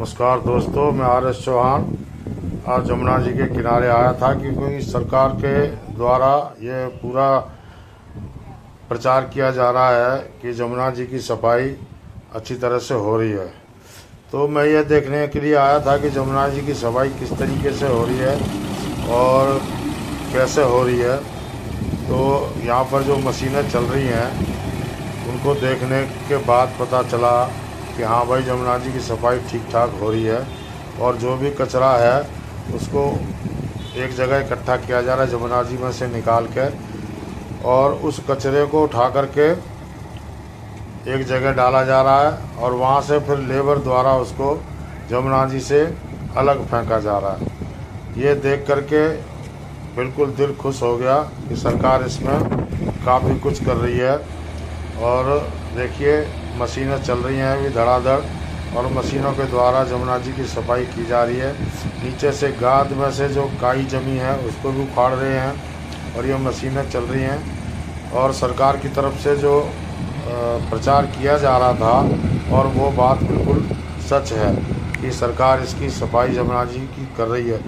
नमस्कार दोस्तों, मैं आर.एस. चौहान आज जमुना जी के किनारे आया था क्योंकि सरकार के द्वारा ये पूरा प्रचार किया जा रहा है कि जमुना जी की सफाई अच्छी तरह से हो रही है। तो मैं ये देखने के लिए आया था कि जमुना जी की सफाई किस तरीके से हो रही है और कैसे हो रही है। तो यहाँ पर जो मशीनें चल रही हैं उनको देखने के बाद पता चला कि हाँ भाई, जमुना जी की सफाई ठीक ठाक हो रही है और जो भी कचरा है उसको एक जगह इकट्ठा किया जा रहा है जमुना जी में से निकाल के, और उस कचरे को उठा करके एक जगह डाला जा रहा है और वहाँ से फिर लेबर द्वारा उसको जमुना जी से अलग फेंका जा रहा है। ये देख करके बिल्कुल दिल खुश हो गया कि सरकार इसमें काफ़ी कुछ कर रही है। और देखिए, मशीनें चल रही हैं अभी धड़ाधड़ और मशीनों के द्वारा जमुना जी की सफाई की जा रही है। नीचे से गाद में से जो काई जमी है उसको भी उखाड़ रहे हैं और ये मशीनें चल रही हैं। और सरकार की तरफ से जो प्रचार किया जा रहा था और वो बात बिल्कुल सच है कि सरकार इसकी सफाई जमुना जी की कर रही है।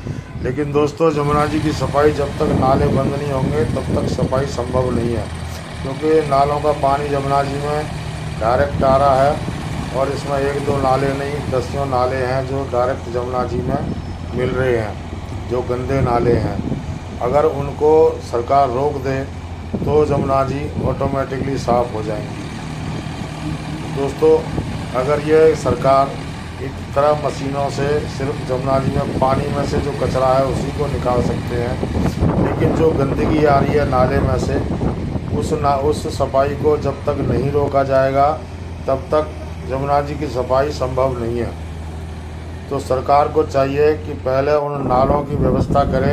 लेकिन दोस्तों, जमुना जी की सफाई जब तक नाले बंद नहीं होंगे तब तक सफाई संभव नहीं है, क्योंकि नालों का पानी जमुना जी में डायरेक्ट आ रहा है और इसमें एक दो नाले नहीं, दसियों नाले हैं जो डायरेक्ट जमुना जी में मिल रहे हैं, जो गंदे नाले हैं। अगर उनको सरकार रोक दे तो जमुना जी ऑटोमेटिकली साफ़ हो जाएंगी। दोस्तों, अगर ये सरकार एक तरह मशीनों से सिर्फ जमुना जी में पानी में से जो कचरा है उसी को निकाल सकते हैं, लेकिन जो गंदगी आ रही है नाले में से उस सफाई को जब तक नहीं रोका जाएगा तब तक जमुना जी की सफाई संभव नहीं है। तो सरकार को चाहिए कि पहले उन नालों की व्यवस्था करे,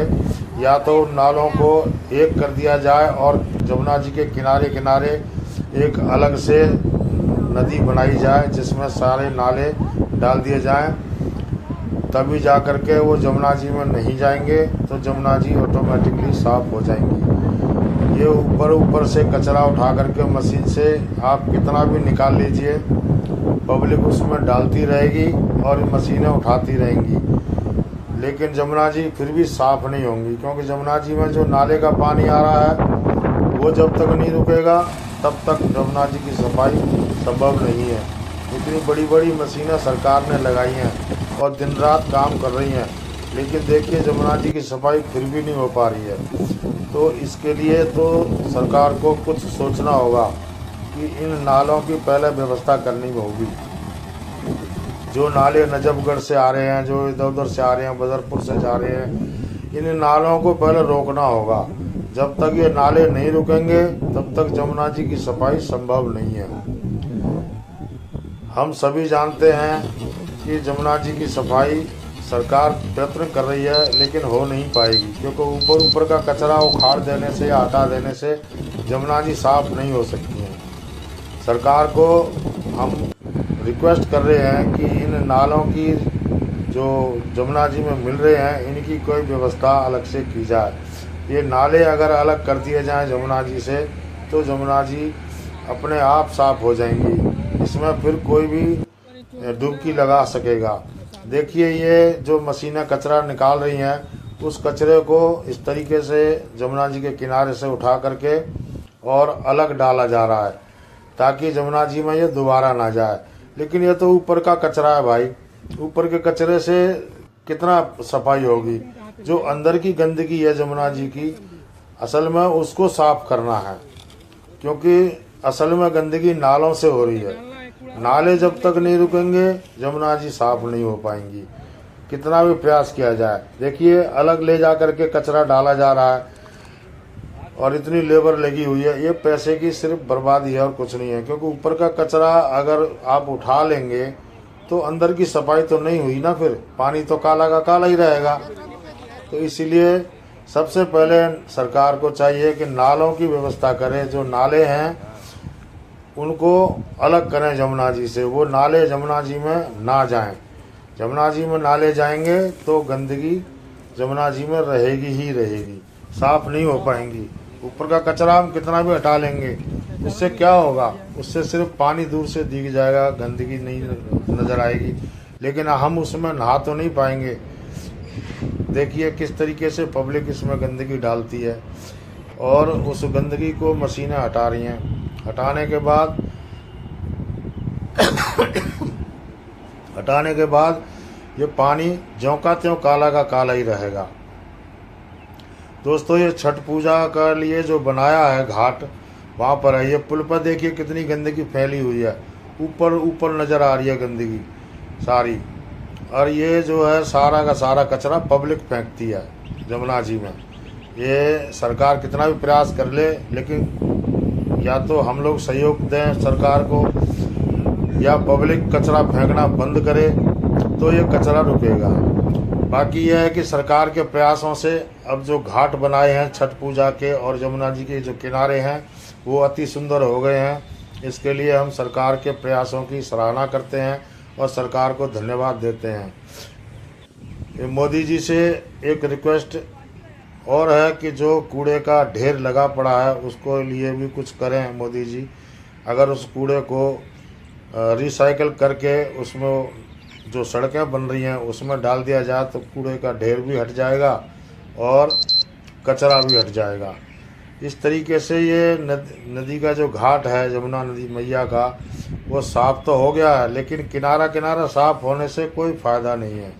या तो उन नालों को एक कर दिया जाए और जमुना जी के किनारे किनारे एक अलग से नदी बनाई जाए जिसमें सारे नाले डाल दिए जाएं, तभी जा कर के वो जमुना जी में नहीं जाएंगे तो जमुना जी ऑटोमेटिकली साफ़ हो जाएंगी। ये ऊपर से कचरा उठा करके मशीन से आप कितना भी निकाल लीजिए, पब्लिक उसमें डालती रहेगी और मशीनें उठाती रहेंगी, लेकिन जमुना जी फिर भी साफ़ नहीं होंगी, क्योंकि जमुना जी में जो नाले का पानी आ रहा है वो जब तक नहीं रुकेगा तब तक जमुना जी की सफाई संभव नहीं है। इतनी बड़ी बड़ी मशीनें सरकार ने लगाई हैं और दिन रात काम कर रही हैं, लेकिन देखिए जमुना जी की सफाई फिर भी नहीं हो पा रही है। तो इसके लिए तो सरकार को कुछ सोचना होगा कि इन नालों की पहले व्यवस्था करनी होगी। जो नाले नजफगढ़ से आ रहे हैं, जो इधर उधर से आ रहे हैं, बदरपुर से जा रहे हैं, इन नालों को पहले रोकना होगा। जब तक ये नाले नहीं रुकेंगे तब तक जमुना जी की सफाई संभव नहीं है। हम सभी जानते हैं कि जमुना जी की सफाई सरकार प्रयत्न कर रही है, लेकिन हो नहीं पाएगी, क्योंकि ऊपर का कचरा उखाड़ देने से या हटा देने से जमुना जी साफ़ नहीं हो सकती है। सरकार को हम रिक्वेस्ट कर रहे हैं कि इन नालों की जो जमुना जी में मिल रहे हैं इनकी कोई व्यवस्था अलग से की जाए। ये नाले अगर अलग कर दिए जाएं जमुना जी से तो जमुना जी अपने आप साफ़ हो जाएंगी, इसमें फिर कोई भी डुबकी लगा सकेगा। देखिए, ये जो मशीनें कचरा निकाल रही हैं उस कचरे को इस तरीके से जमुना जी के किनारे से उठा करके और अलग डाला जा रहा है ताकि जमुना जी में ये दोबारा ना जाए। लेकिन ये तो ऊपर का कचरा है भाई, ऊपर के कचरे से कितना सफाई होगी। जो अंदर की गंदगी है जमुना जी की, असल में उसको साफ करना है, क्योंकि असल में गंदगी नालों से हो रही है। नाले जब तक नहीं रुकेंगे जमुना जी साफ नहीं हो पाएंगी, कितना भी प्रयास किया जाए। देखिए, अलग ले जा करके कचरा डाला जा रहा है और इतनी लेबर लगी हुई है, ये पैसे की सिर्फ बर्बादी है और कुछ नहीं है। क्योंकि ऊपर का कचरा अगर आप उठा लेंगे तो अंदर की सफाई तो नहीं हुई ना, फिर पानी तो काला का काला ही रहेगा। तो इसीलिए सबसे पहले सरकार को चाहिए कि नालों की व्यवस्था करें। जो नाले हैं उनको अलग करें जमुना जी से, वो नाले जमुना जी में ना जाएं। जमुना जी में नाले जाएंगे तो गंदगी जमुना जी में रहेगी ही रहेगी, साफ़ नहीं हो पाएंगी। ऊपर का कचरा हम कितना भी हटा लेंगे, उससे क्या होगा? उससे सिर्फ पानी दूर से दिख जाएगा, गंदगी नहीं नज़र आएगी। लेकिन हम उसमें नहा तो नहीं पाएंगे। देखिए किस तरीके से पब्लिक इसमें गंदगी डालती है और उस गंदगी को मशीनें हटा रही हैं। हटाने के बाद ये पानी ज्यों का त्यों काला का काला ही रहेगा। दोस्तों ये छठ पूजा के लिए जो बनाया है घाट, वहाँ पर है। ये पुल पर देखिए कितनी गंदगी फैली हुई है, ऊपर ऊपर नज़र आ रही है गंदगी सारी। और ये जो है सारा का सारा कचरा पब्लिक फेंकती है जमुना जी में। ये सरकार कितना भी प्रयास कर ले, लेकिन या तो हम लोग सहयोग दें सरकार को, या पब्लिक कचरा फेंकना बंद करे तो ये कचरा रुकेगा। बाकी यह है कि सरकार के प्रयासों से अब जो घाट बनाए हैं छठ पूजा के और जमुना जी के जो किनारे हैं वो अति सुंदर हो गए हैं। इसके लिए हम सरकार के प्रयासों की सराहना करते हैं और सरकार को धन्यवाद देते हैं। मोदी जी से एक रिक्वेस्ट और है कि जो कूड़े का ढेर लगा पड़ा है उसको लिए भी कुछ करें मोदी जी। अगर उस कूड़े को रिसाइकल करके उसमें जो सड़कें बन रही हैं उसमें डाल दिया जाए तो कूड़े का ढेर भी हट जाएगा और कचरा भी हट जाएगा। इस तरीके से ये नदी का जो घाट है जमुना नदी मैया का, वो साफ़ तो हो गया है, लेकिन किनारा किनारा साफ़ होने से कोई फ़ायदा नहीं है।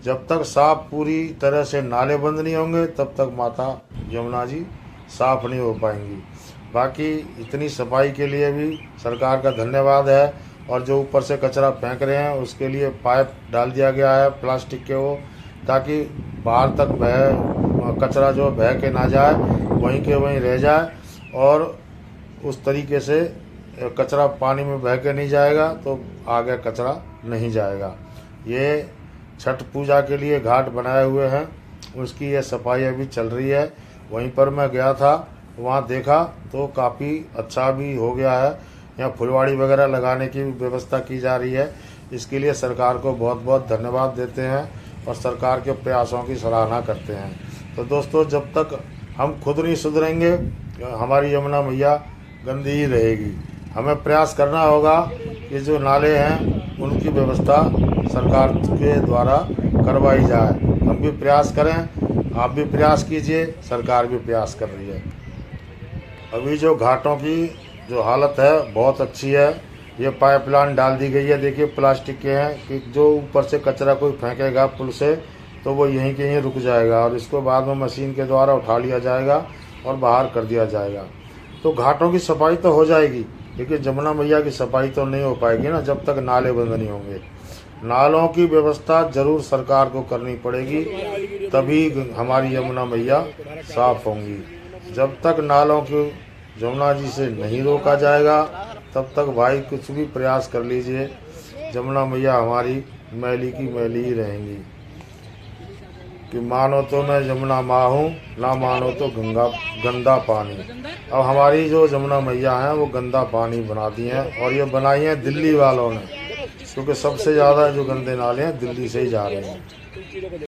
जब तक साफ़ पूरी तरह से नाले बंद नहीं होंगे तब तक माता जमुना जी साफ़ नहीं हो पाएंगी। बाकी इतनी सफाई के लिए भी सरकार का धन्यवाद है। और जो ऊपर से कचरा फेंक रहे हैं उसके लिए पाइप डाल दिया गया है प्लास्टिक के, वो ताकि बाहर तक कचरा जो बह के ना जाए, वहीं के वहीं रह जाए और उस तरीके से कचरा पानी में बह के नहीं जाएगा तो आगे कचरा नहीं जाएगा। ये छठ पूजा के लिए घाट बनाए हुए हैं, उसकी ये सफाई अभी चल रही है। वहीं पर मैं गया था, वहाँ देखा तो काफ़ी अच्छा भी हो गया है। यहाँ फुलवाड़ी वगैरह लगाने की व्यवस्था की जा रही है। इसके लिए सरकार को बहुत बहुत धन्यवाद देते हैं और सरकार के प्रयासों की सराहना करते हैं। तो दोस्तों जब तक हम खुद नहीं सुधरेंगे हमारी यमुना मैया गंदी ही रहेगी। हमें प्रयास करना होगा कि जो नाले हैं उनकी व्यवस्था सरकार के द्वारा करवाई जाए। हम भी प्रयास करें, आप भी प्रयास कीजिए, सरकार भी प्रयास कर रही है। अभी जो घाटों की जो हालत है बहुत अच्छी है। ये पाइपलाइन डाल दी गई है, देखिए प्लास्टिक के हैं कि जो ऊपर से कचरा कोई फेंकेगा पुल से तो वो यहीं के यहीं रुक जाएगा और इसको बाद में मशीन के द्वारा उठा लिया जाएगा और बाहर कर दिया जाएगा। तो घाटों की सफाई तो हो जाएगी, लेकिन जमुना मैया की सफाई तो नहीं हो पाएगी ना जब तक नाले बंद नहीं होंगे। नालों की व्यवस्था जरूर सरकार को करनी पड़ेगी, तभी हमारी यमुना मैया साफ होंगी। जब तक नालों की जमुना जी से नहीं रोका जाएगा तब तक भाई कुछ भी प्रयास कर लीजिए, जमुना मैया हमारी मैली की मैली ही रहेंगी। कि मानो तो मैं जमुना माँ हूँ, ना मानो तो गंदा पानी। अब हमारी जो जमुना मैया हैं वो गंदा पानी बनाती हैं और ये बनाई हैं दिल्ली वालों ने, क्योंकि सबसे ज़्यादा जो गंदे नाले हैं दिल्ली से ही जा रहे हैं।